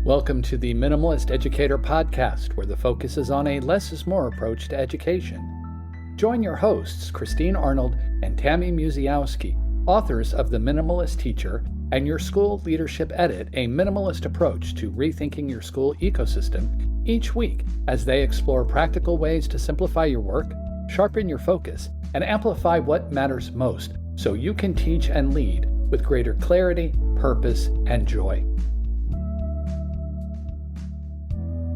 Welcome to the Minimalist Educator Podcast, where the focus is on a less is more approach to education. Join your hosts, Christine Arnold and Tammy Musiałowski, authors of The Minimalist Teacher and Your School Leadership Edit, a minimalist approach to rethinking your school ecosystem, each week as they explore practical ways to simplify your work, sharpen your focus, and amplify what matters most so you can teach and lead with greater clarity, purpose, and joy.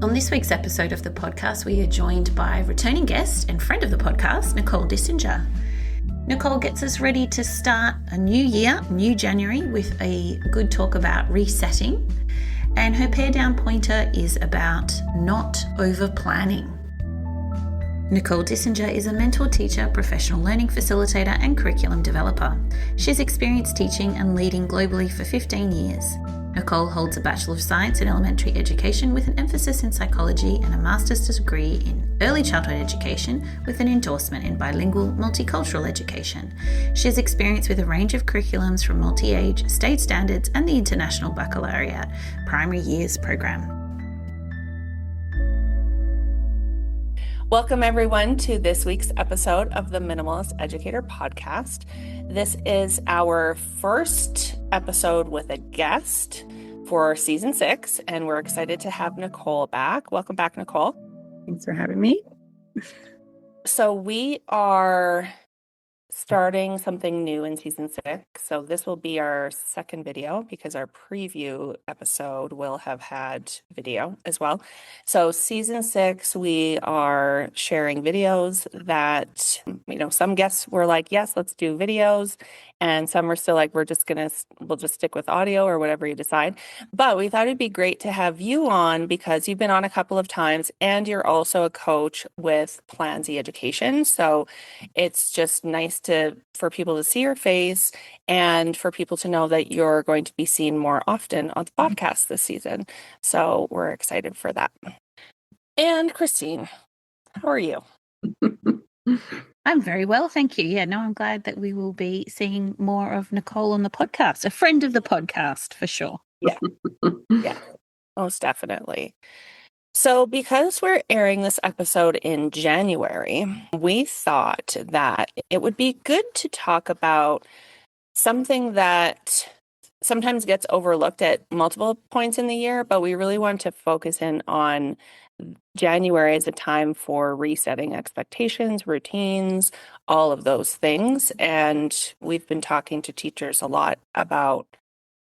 On this week's episode of the podcast, we are joined by returning guest and friend of the podcast, Nicole Dissinger. Nicole gets us ready to start a new year, new January, with a good talk about resetting. And her pare down pointer is about not over planning. Nicole Dissinger is a mentor teacher, professional learning facilitator, and curriculum developer. She's experienced teaching and leading globally for 15 years. Nicole holds a Bachelor of Science in Elementary Education with an emphasis in psychology and a Master's degree in Early Childhood Education with an endorsement in Bilingual Multicultural Education. She has experience with a range of curriculums from multi-age, state standards, and the International Baccalaureate Primary Years Program. Welcome, everyone, to this week's episode of the Minimalist Educator Podcast. This is our first episode with a guest for season 6, and we're excited to have Nicole back. Welcome back, Nicole. Thanks for having me. So we are starting something new in season 6. So this will be our second video because our preview episode will have had video as well. So season 6, we are sharing videos that, some guests were like, yes, let's do videos. And some are still like, we'll just stick with audio or whatever you decide. But we thought it'd be great to have you on because you've been on a couple of times and you're also a coach with Plan Z Education. So it's just nice for people to see your face and for people to know that you're going to be seen more often on the podcast this season. So we're excited for that. And Christine, how are you? I'm very well, thank you. I'm glad that we will be seeing more of Nicole on the podcast, a friend of the podcast for sure. Yeah, most definitely. So because we're airing this episode in January, we thought that it would be good to talk about something that sometimes gets overlooked at multiple points in the year, but we really want to focus in on January as a time for resetting expectations, routines, all of those things. And we've been talking to teachers a lot about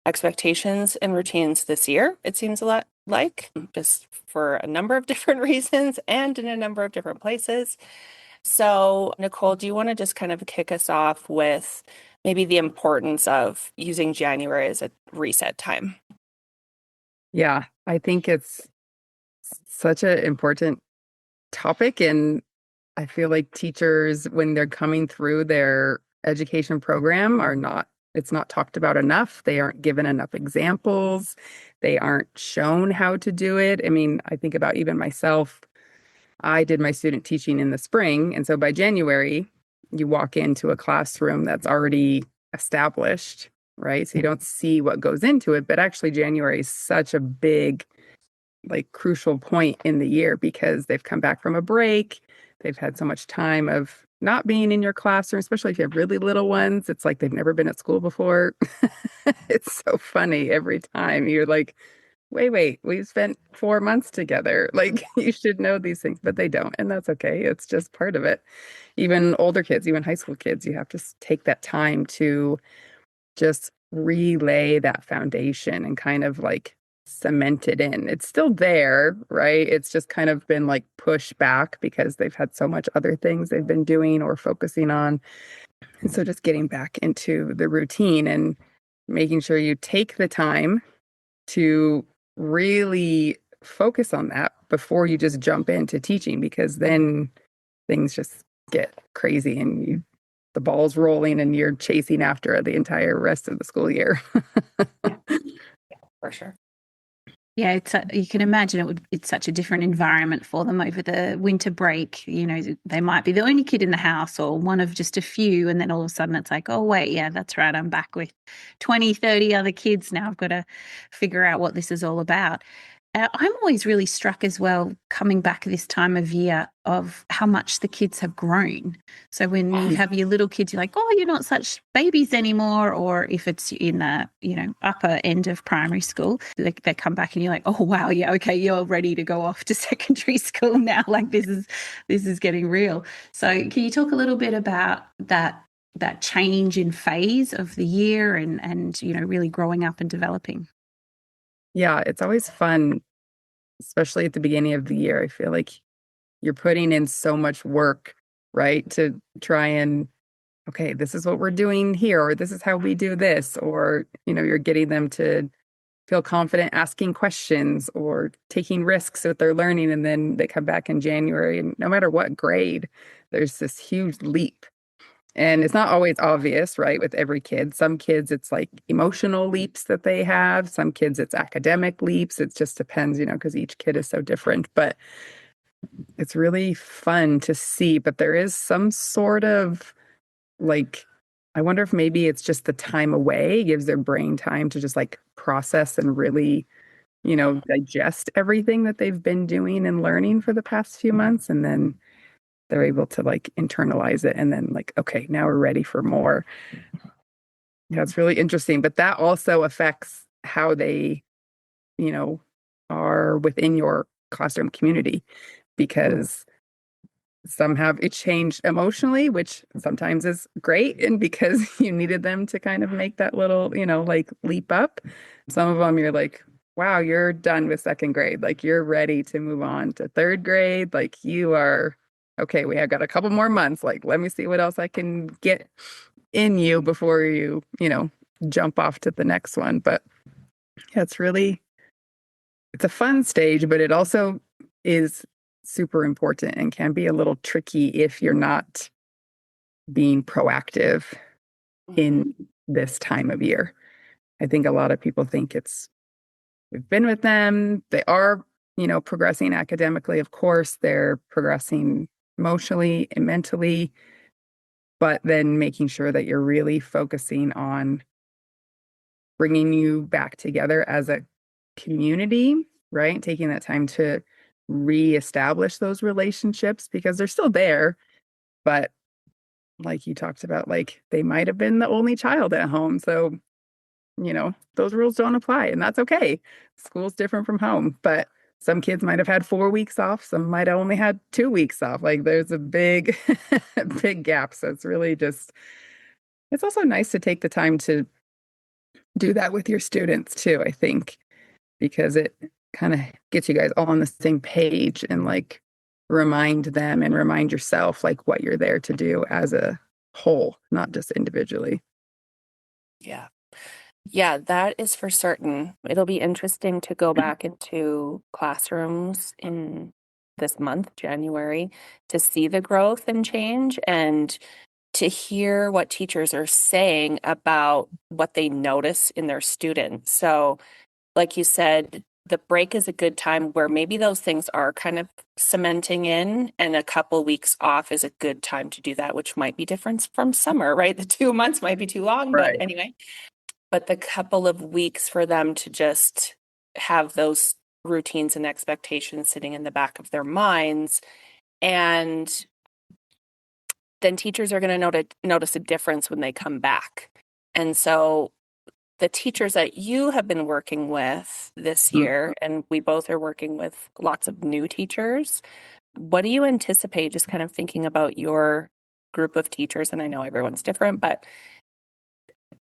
expectations and routines this year, it seems a lot like, just for a number of different reasons and in a number of different places. So, Nicole, do you want to just kind of kick us off with maybe the importance of using January as a reset time? Yeah, I think it's such an important topic. And I feel like teachers, when they're coming through their education program, it's not talked about enough. They aren't given enough examples. They aren't shown how to do it. I mean, I think about even myself. I did my student teaching in the spring. And so by January, you walk into a classroom that's already established, right? So you don't see what goes into it. But actually, January is such a big, crucial point in the year because they've come back from a break. They've had so much time of not being in your classroom, especially if you have really little ones. It's like they've never been at school before. It's so funny every time. You're like, wait, we've spent 4 months together. You should know these things, but they don't. And that's okay. It's just part of it. Even older kids, even high school kids, you have to take that time to just relay that foundation and kind of cement it in. It's still there, right? It's just kind of been pushed back because they've had so much other things they've been doing or focusing on. And so just getting back into the routine and making sure you take the time to really focus on that before you just jump into teaching, because then things just get crazy and the ball's rolling and you're chasing after the entire rest of the school year. Yeah, for sure. Yeah, you can imagine it's such a different environment for them over the winter break. They might be the only kid in the house or one of just a few. And then all of a sudden it's like, oh, wait, yeah, that's right. I'm back with 20, 30 other kids now. I've got to figure out what this is all about. I'm always really struck as well, coming back this time of year, of how much the kids have grown. So when you have your little kids, you're like, oh, you're not such babies anymore. Or if it's in the, upper end of primary school, they come back and you're like, oh, wow, yeah, okay, you're ready to go off to secondary school now. Like this is getting real. So can you talk a little bit about that change in phase of the year and really growing up and developing? Yeah, it's always fun, especially at the beginning of the year. I feel like you're putting in so much work, right? To try and, okay, this is what we're doing here, or this is how we do this, or, you're getting them to feel confident asking questions or taking risks with their learning. And then they come back in January, and no matter what grade, there's this huge leap. And it's not always obvious, right, with every kid. Some kids, it's like emotional leaps that they have. Some kids, it's academic leaps. It just depends, because each kid is so different. But it's really fun to see. But there is some sort of like, I wonder if maybe it's just the time away gives their brain time to just like process and really, digest everything that they've been doing and learning for the past few months. And then they're able to like internalize it and then like, okay, now we're ready for more. Yeah, it's really interesting. But that also affects how they, are within your classroom community, because some have it changed emotionally, which sometimes is great. And because you needed them to kind of make that little, like leap up. Some of them you're like, wow, you're done with second grade. Like you're ready to move on to third grade. Like you are, okay, we have got a couple more months. Like, let me see what else I can get in you before you, jump off to the next one. But yeah, it's a fun stage, but it also is super important and can be a little tricky if you're not being proactive in this time of year. I think a lot of people think we've been with them. They are, progressing academically. Of course, they're progressing emotionally and mentally, but then making sure that you're really focusing on bringing you back together as a community, right? Taking that time to reestablish those relationships because they're still there, but like you talked about, like they might have been the only child at home. So, those rules don't apply, and that's okay. School's different from home, but some kids might have had 4 weeks off. Some might have only had 2 weeks off. Like there's a big, big gap. So it's really it's also nice to take the time to do that with your students too, I think, because it kind of gets you guys all on the same page and like remind them and remind yourself like what you're there to do as a whole, not just individually. Yeah. Yeah, that is for certain. It'll be interesting to go back into classrooms in this month, January, to see the growth and change and to hear what teachers are saying about what they notice in their students. So, like you said, the break is a good time where maybe those things are kind of cementing in, and a couple weeks off is a good time to do that, which might be different from summer, right? The 2 months might be too long, Right. but anyway. But the couple of weeks for them to just have those routines and expectations sitting in the back of their minds. And then teachers are going to notice a difference when they come back. And so the teachers that you have been working with this year, and we both are working with lots of new teachers, what do you anticipate, just kind of thinking about your group of teachers? And I know everyone's different, but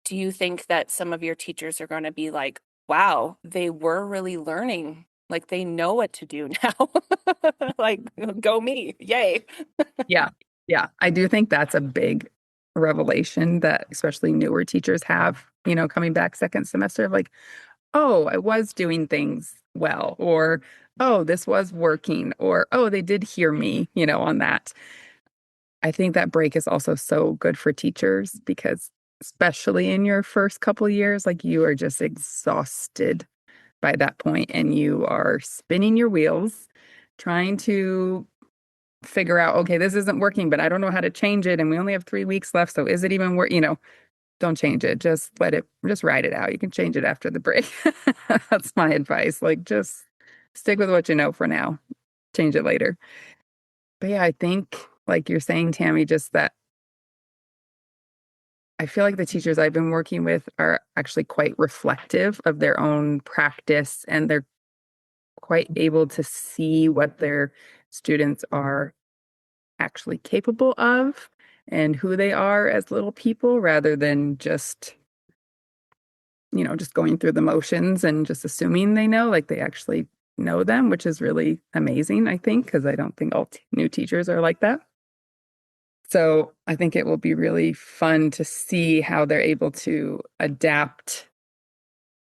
do you think that some of your teachers are going to be like, wow, they were really learning, like they know what to do now? Like, go me, yay. Yeah. Yeah. I do think that's a big revelation that especially newer teachers have, coming back second semester of like, oh, I was doing things well, or, oh, this was working, or, oh, they did hear me, on that. I think that break is also so good for teachers because especially in your first couple years, like you are just exhausted by that point and you are spinning your wheels trying to figure out, okay, this isn't working, but I don't know how to change it. And we only have 3 weeks left. So is it even work? Don't change it. Just just ride it out. You can change it after the break. That's my advice. Like just stick with what you know for now, change it later. But yeah, I think like you're saying, Tammy, just that I feel like the teachers I've been working with are actually quite reflective of their own practice, and they're quite able to see what their students are actually capable of and who they are as little people, rather than just, just going through the motions and just assuming they know, like they actually know them, which is really amazing, I think, because I don't think all new teachers are like that. So I think it will be really fun to see how they're able to adapt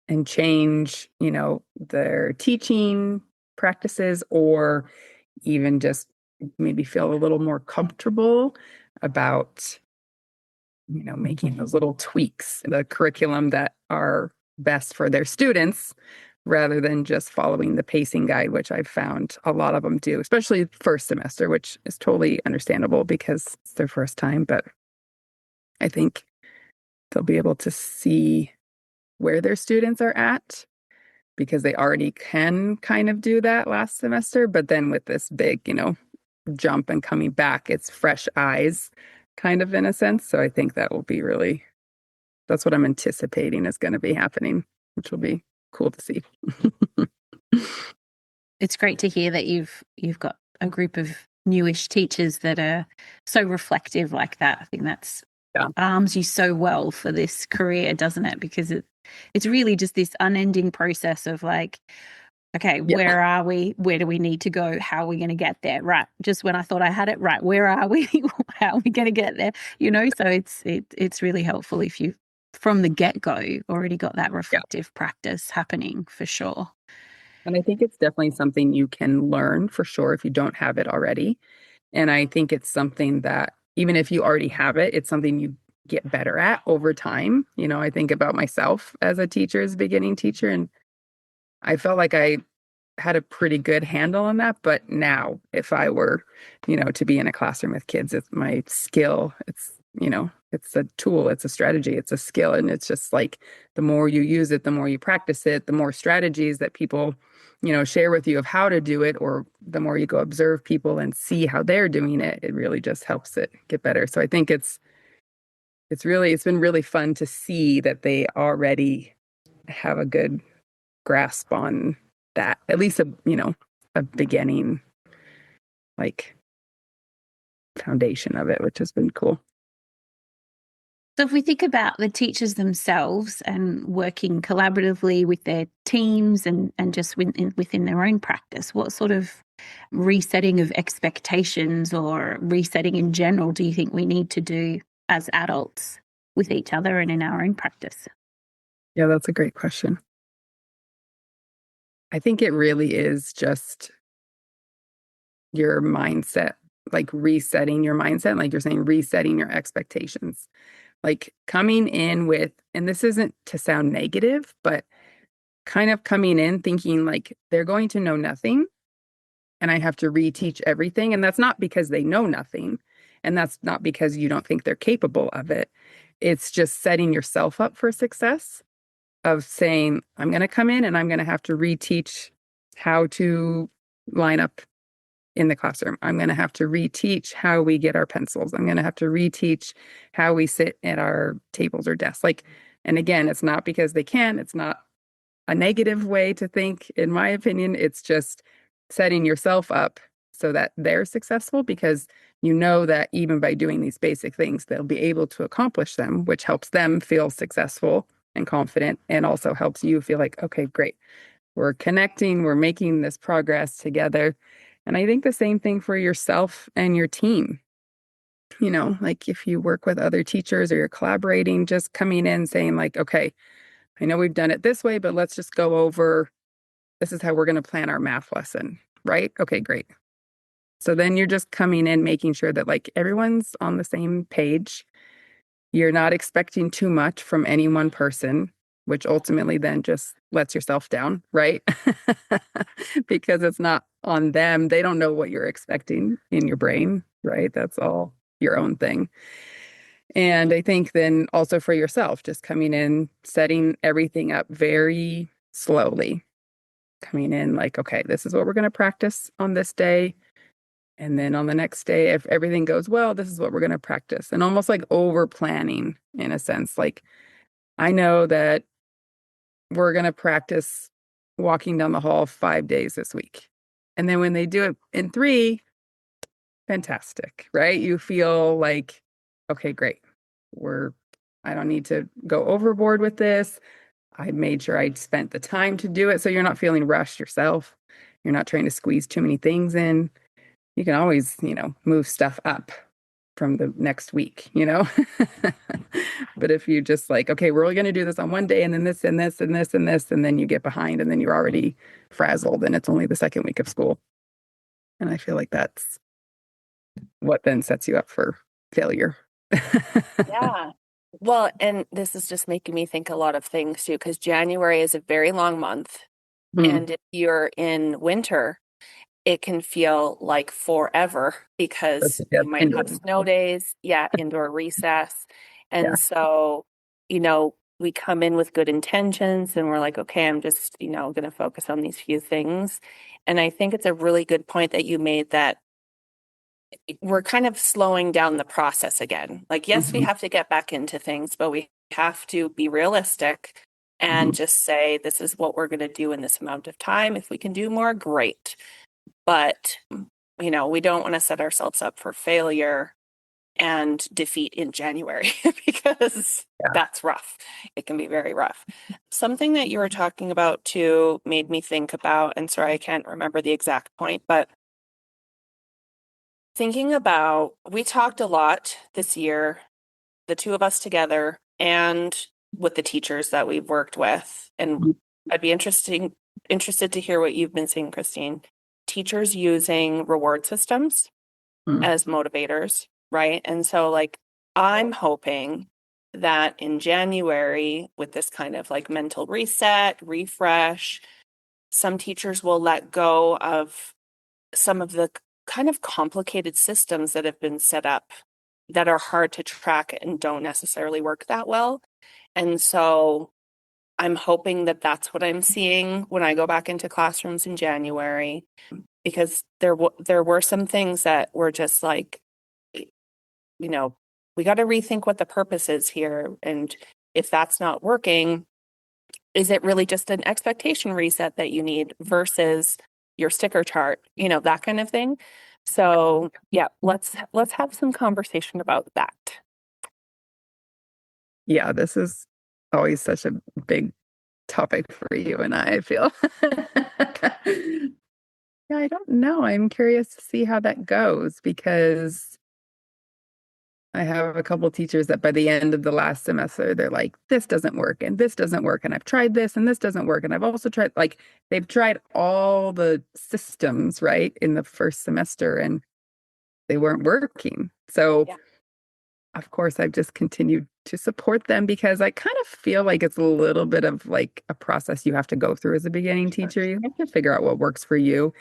and change, their teaching practices, or even just maybe feel a little more comfortable about, making those little tweaks in the curriculum that are best for their students, rather than just following the pacing guide, which I've found a lot of them do, especially first semester, which is totally understandable because it's their first time. But I think they'll be able to see where their students are at, because they already can kind of do that last semester. But then with this big, jump and coming back, it's fresh eyes kind of in a sense. So I think that will be that's what I'm anticipating is going to be happening, which will be cool to see. It's great to hear that you've got a group of newish teachers that are so reflective like that. I think that's arms you so well for this career, doesn't it? Because it's really just this unending process of like, okay, where are we? Where do we need to go? How are we going to get there? Right. Just when I thought I had it right, where are we? How are we going to get there? So it's really helpful if you, from the get-go, already got that reflective practice happening, for sure. And I think it's definitely something you can learn for sure if you don't have it already. And I think it's something that even if you already have it, it's something you get better at over time. I think about myself as a teacher, as a beginning teacher, and I felt like I had a pretty good handle on that. But now if I were, to be in a classroom with kids, it's my skill. It's a tool, it's a strategy, it's a skill. And it's just like, the more you use it, the more you practice it, the more strategies that people, share with you of how to do it, or the more you go observe people and see how they're doing it, it really just helps it get better. So I think it's been really fun to see that they already have a good grasp on that, at least a beginning, like, foundation of it, which has been cool. So if we think about the teachers themselves and working collaboratively with their teams and just within their own practice, what sort of resetting of expectations or resetting in general do you think we need to do as adults with each other and in our own practice? Yeah, that's a great question. I think it really is just your mindset, like resetting your mindset, like you're saying, resetting your expectations. Like coming in with, and this isn't to sound negative, but kind of coming in thinking like they're going to know nothing and I have to reteach everything. And that's not because they know nothing. And that's not because you don't think they're capable of it. It's just setting yourself up for success, of saying, I'm going to come in and I'm going to have to reteach how to line up in the classroom. I'm going to have to reteach how we get our pencils. I'm going to have to reteach how we sit at our tables or desks. And again, it's not because they can, it's not a negative way to think, in my opinion. It's just setting yourself up so that they're successful, because you know that even by doing these basic things, they'll be able to accomplish them, which helps them feel successful and confident, and also helps you feel like, okay, great. We're connecting, we're making this progress together. And I think the same thing for yourself and your team. Like if you work with other teachers or you're collaborating, just coming in saying like, okay, I know we've done it this way, but let's just go over, this is how we're going to plan our math lesson, right? Okay, great. So then you're just coming in, making sure that like everyone's on the same page. You're not expecting too much from any one person, which ultimately then just lets yourself down, right? Because it's not on them. They don't know what you're expecting in your brain, right? That's all your own thing. And I think then also for yourself, just coming in, setting everything up very slowly. coming in like, okay, this is what we're going to practice on this day. And then on the next day, if everything goes well, this is what we're going to practice. And almost like over planning in a sense. Like, I know that we're going to practice walking down the hall 5 days this week. And then when they do it in 3, fantastic, right? You feel like, okay, great. I don't need to go overboard with this. I made sure I spent the time to do it. So you're not feeling rushed yourself. You're not trying to squeeze too many things in. You can always, move stuff up from the next week, But if you just like, okay, we're only going to do this on one day and then this and this and this and this, and then you get behind and then you're already frazzled and it's only the second week of school. And I feel like that's what then sets you up for failure. Yeah. Well, and this is just making me think a lot of things too, because January is a very long month. And if you're in winter, it can feel like forever because you might have snow days, indoor recess. And so, we come in with good intentions and we're like, okay, I'm just, going to focus on these few things. And I think it's a really good point that you made that we're kind of slowing down the process again. Like, yes, we have to get back into things, but we have to be realistic and just say, this is what we're going to do in this amount of time. If we can do more, great. But, we don't want to set ourselves up for failure and defeat in January because that's rough. It can be very rough. Something that you were talking about too made me think about, and sorry, I can't remember the exact point, but thinking about, we talked a lot this year, the two of us together and with the teachers that we've worked with. And I'd be interested to hear what you've been seeing, Christine. Teachers using reward systems as motivators, right? And so like, I'm hoping that in January, with this kind of like mental reset, refresh, some teachers will let go of some of the kind of complicated systems that have been set up that are hard to track and don't necessarily work that well. And so I'm hoping that that's what I'm seeing when I go back into classrooms in January, because there were some things that were just like, we got to rethink what the purpose is here. And if that's not working, is it really just an expectation reset that you need versus your sticker chart, that kind of thing. So yeah, let's have some conversation about that. Yeah, this is always such a big topic for you and I feel. Yeah, I don't know. I'm curious to see how that goes because I have a couple of teachers that by the end of the last semester, they're like, this doesn't work and this doesn't work. And I've tried this and this doesn't work. And I've also tried, like, they've tried all the systems, right, in the first semester and they weren't working. So, of course, I've just continued to support them because I kind of feel like it's a little bit of like a process you have to go through as a beginning teacher. You have to figure out what works for you.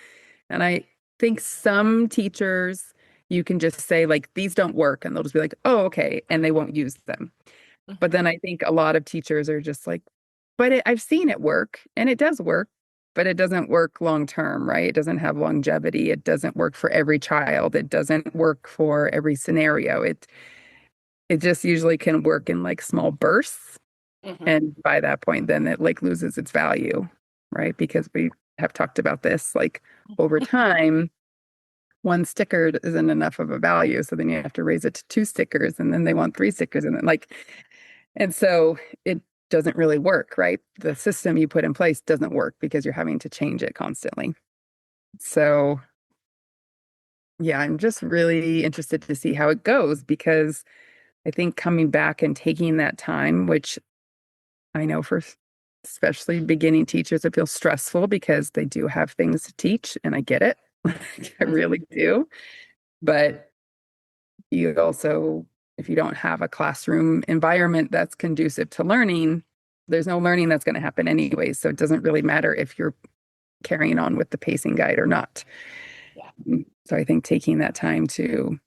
And I think some teachers, you can just say like, these don't work. And they'll just be like, oh, okay. And they won't use them. But then I think a lot of teachers are just like, but I've seen it work and it does work, but it doesn't work long term, right? It doesn't have longevity. It doesn't work for every child. It doesn't work for every scenario. It just usually can work in like small bursts. And by that point, then it like loses its value, right? Because we have talked about this, like over time, one sticker isn't enough of a value. So then you have to raise it to 2 stickers and then they want 3 stickers. And then and so it doesn't really work, right? The system you put in place doesn't work because you're having to change it constantly. So yeah, I'm just really interested to see how it goes because I think coming back and taking that time, which I know for especially beginning teachers, it feels stressful because they do have things to teach and I get it. I really do. But you also, if you don't have a classroom environment that's conducive to learning, there's no learning that's going to happen anyway. So it doesn't really matter if you're carrying on with the pacing guide or not. So I think taking that time to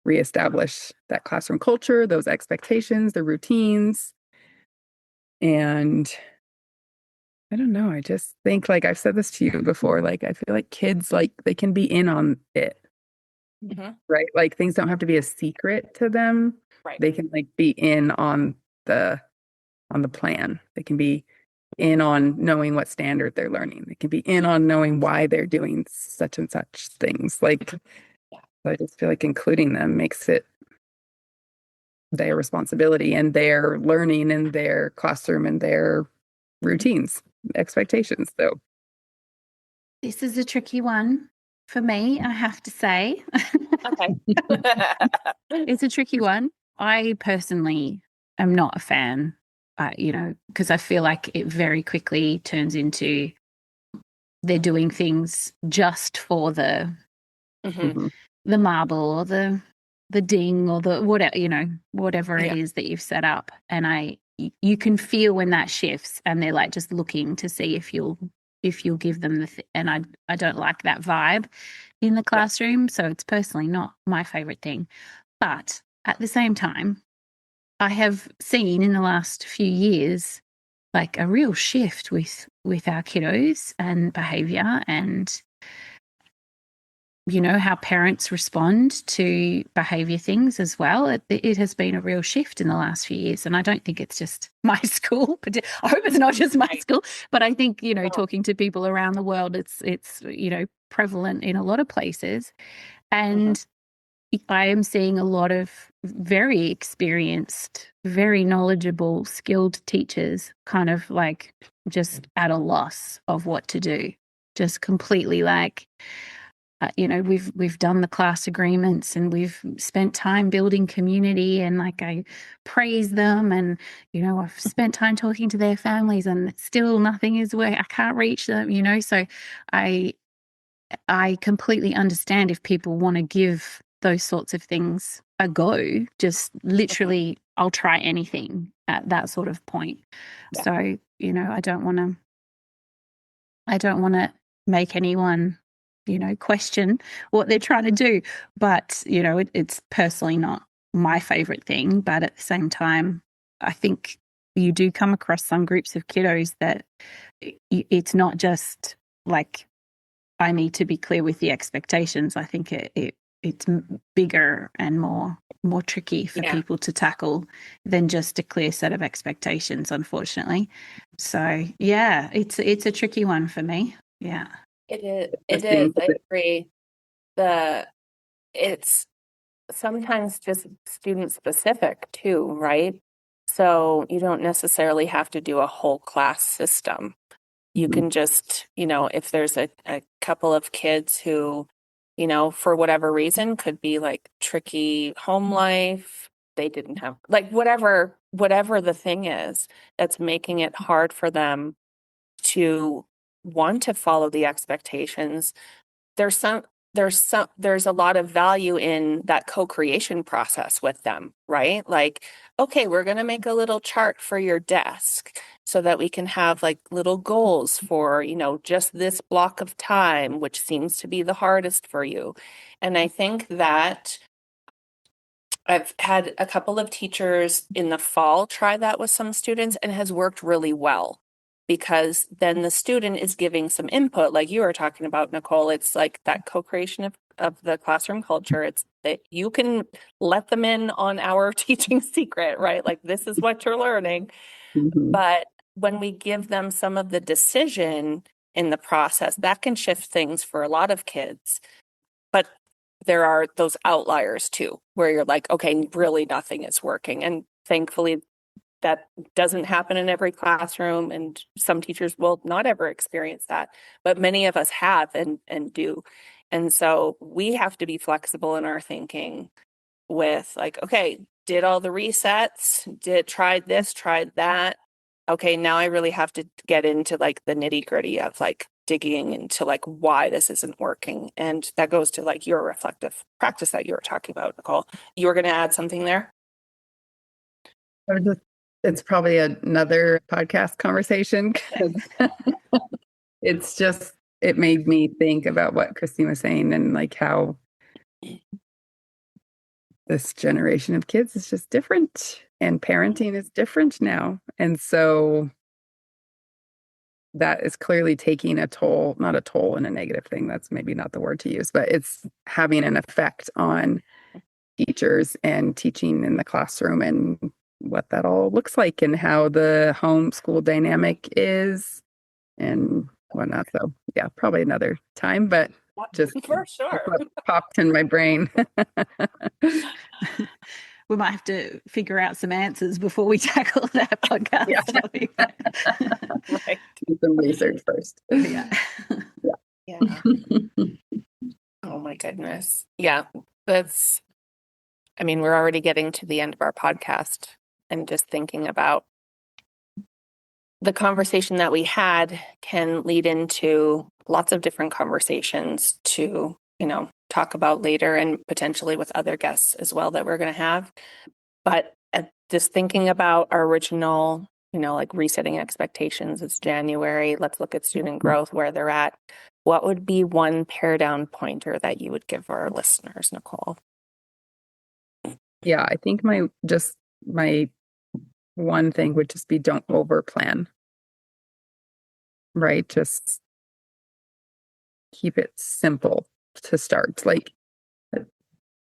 reestablish that classroom culture, those expectations, the routines, and I don't know. I just think, like, I've said this to you before, like, I feel like kids, like, they can be in on it, right? Like, things don't have to be a secret to them. Right. They can, like, be in on the plan. They can be in on knowing what standard they're learning. They can be in on knowing why they're doing such and such things. Like, I just feel like including them makes it their responsibility and their learning and their classroom and their routines, expectations. So This is a tricky one for me, I have to say. Okay. It's a tricky one. I personally am not a fan, because I feel like it very quickly turns into they're doing things just for the marble or the ding or the whatever it is that you've set up. And you can feel when that shifts and they're like just looking to see if you'll give them and I don't like that vibe in the classroom. So it's personally not my favorite thing. But at the same time, I have seen in the last few years like a real shift with our kiddos and behavior and how parents respond to behavior things as well. It has been a real shift in the last few years. And I don't think it's just my school, but I hope it's not just my school, but I think, talking to people around the world, it's prevalent in a lot of places. And I am seeing a lot of very experienced, very knowledgeable, skilled teachers kind of like just at a loss of what to do, just completely like, we've done the class agreements and we've spent time building community and like I praise them and, I've spent time talking to their families and still nothing is working. I can't reach them, so I completely understand if people want to give those sorts of things a go, just literally I'll try anything at that sort of point. Yeah. So, I don't want to make anyone question what they're trying to do. But, it's personally not my favorite thing. But at the same time, I think you do come across some groups of kiddos that it's not just like, I need to be clear with the expectations. I think it's bigger and more tricky for people to tackle than just a clear set of expectations, unfortunately. So, yeah, it's a tricky one for me. Yeah. It is. I agree. It's sometimes just student specific too, right? So you don't necessarily have to do a whole class system. You can just, if there's a couple of kids who, for whatever reason could be like tricky home life, they didn't have like whatever the thing is that's making it hard for them to want to follow the expectations. There's a lot of value in that co-creation process with them, right? Like, okay, we're going to make a little chart for your desk so that we can have like little goals for, just this block of time, which seems to be the hardest for you. And I think that I've had a couple of teachers in the fall try that with some students and it has worked really well. Because then the student is giving some input, like you were talking about, Nicole. It's like that co-creation of the classroom culture. It's that you can let them in on our teaching secret, right? Like this is what you're learning. But when we give them some of the decision in the process, that can shift things for a lot of kids. But there are those outliers too, where you're like, okay, really nothing is working. And thankfully, that doesn't happen in every classroom, and some teachers will not ever experience that, but many of us have and do. And so we have to be flexible in our thinking with like, okay, did all the resets, tried this, tried that. Okay, now I really have to get into like the nitty gritty of like digging into like why this isn't working. And that goes to like your reflective practice that you were talking about, Nicole. You were going to add something there? It's probably another podcast conversation. It made me think about what Christine was saying and like how this generation of kids is just different and parenting is different now. And so that is clearly taking a toll, not a toll in a negative thing. That's maybe not the word to use, but it's having an effect on teachers and teaching in the classroom and what that all looks like and how the homeschool dynamic is and whatnot. So yeah, probably another time, but just for sure popped in my brain. We might have to figure out some answers before we tackle that podcast topic. Right. Do some research first. Yeah. Yeah. Oh my goodness. Yeah. We're already getting to the end of our podcast and just thinking about the conversation that we had can lead into lots of different conversations to, talk about later and potentially with other guests as well that we're going to have. But just thinking about our original, like resetting expectations, it's January. Let's look at student growth, where they're at. What would be one pare down pointer that you would give our listeners, Nicole? Yeah, I think my one thing would just be don't over plan. Right? Just keep it simple to start. Like, it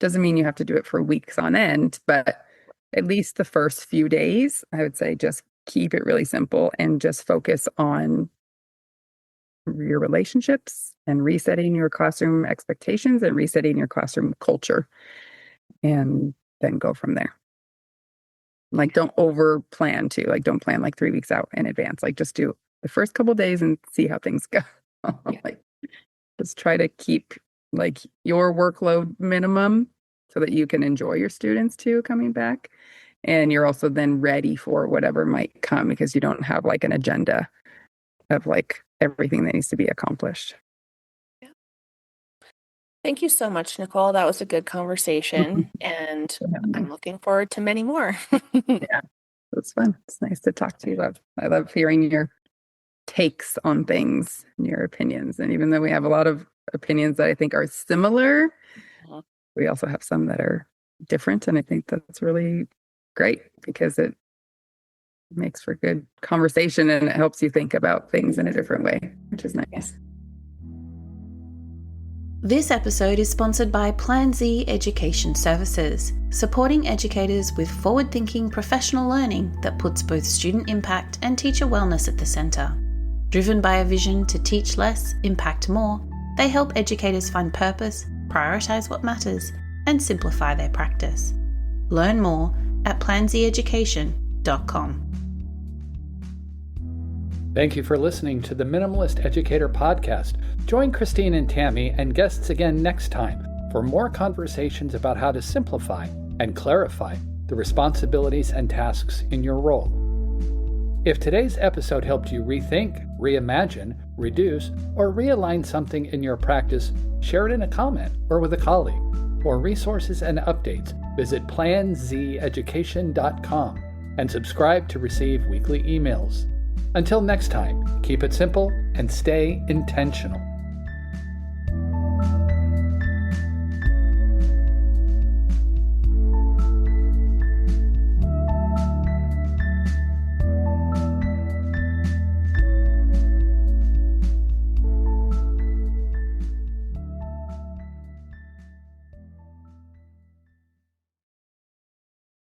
doesn't mean you have to do it for weeks on end, but at least the first few days, I would say just keep it really simple and just focus on your relationships and resetting your classroom expectations and resetting your classroom culture, and then go from there. Like, don't over plan too. Like, don't plan like 3 weeks out in advance. Like, just do the first couple of days and see how things go. Like, just try to keep like your workload minimum so that you can enjoy your students too coming back. And you're also then ready for whatever might come because you don't have like an agenda of like everything that needs to be accomplished. Yeah. Thank you so much, Nicole. That was a good conversation, and I'm looking forward to many more. Yeah, it's fun. It's nice to talk to you. I love hearing your takes on things and your opinions. And even though we have a lot of opinions that I think are similar, we also have some that are different. And I think that's really great because it makes for good conversation and it helps you think about things in a different way, which is nice. This episode is sponsored by Plan Z Education Services, supporting educators with forward-thinking professional learning that puts both student impact and teacher wellness at the centre. Driven by a vision to teach less, impact more, they help educators find purpose, prioritise what matters, and simplify their practice. Learn more at planzeducation.com. Thank you for listening to the Minimalist Educator Podcast. Join Christine and Tammy and guests again next time for more conversations about how to simplify and clarify the responsibilities and tasks in your role. If today's episode helped you rethink, reimagine, reduce, or realign something in your practice, share it in a comment or with a colleague. For resources and updates, visit planzeducation.com and subscribe to receive weekly emails. Until next time, keep it simple and stay intentional.